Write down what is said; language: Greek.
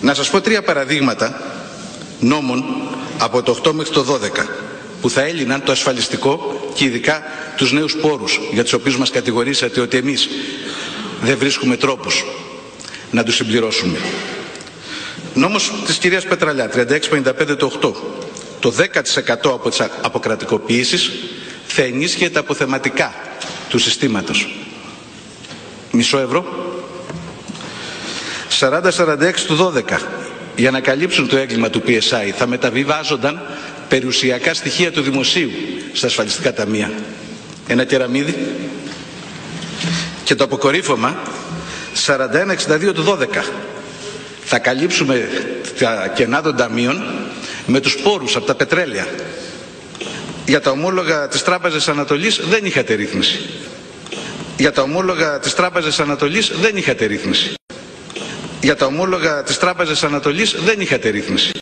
Να σας πω 3 παραδείγματα νόμων από το 8 μέχρι το 12 που θα έλυναν το ασφαλιστικό και ειδικά τους νέους πόρους για τους οποίους μας κατηγορήσατε ότι εμείς δεν βρίσκουμε τρόπους να τους συμπληρώσουμε. Νόμος της κυρίας Πετραλιά, 3655 το 8. Το 10% από τις αποκρατικοποιήσεις θα ενίσχυε τα αποθεματικά του συστήματος. Μισό ευρώ. 4046 του 12. Για να καλύψουν το έγκλημα του PSI θα μεταβιβάζονταν περιουσιακά στοιχεία του δημοσίου στα ασφαλιστικά ταμεία. Ένα κεραμίδι. Και το αποκορύφωμα 4162 του 12. Θα καλύψουμε τα κενά των ταμείων με τους πόρους από τα πετρέλαια. Για τα ομόλογα της Τράπεζας Ανατολής δεν είχατε ρύθμιση. Για τα ομόλογα της Τράπεζας Ανατολής δεν είχατε ρύθμιση. Για τα ομόλογα της Τράπεζας Ανατολής δεν είχατε ρύθμιση.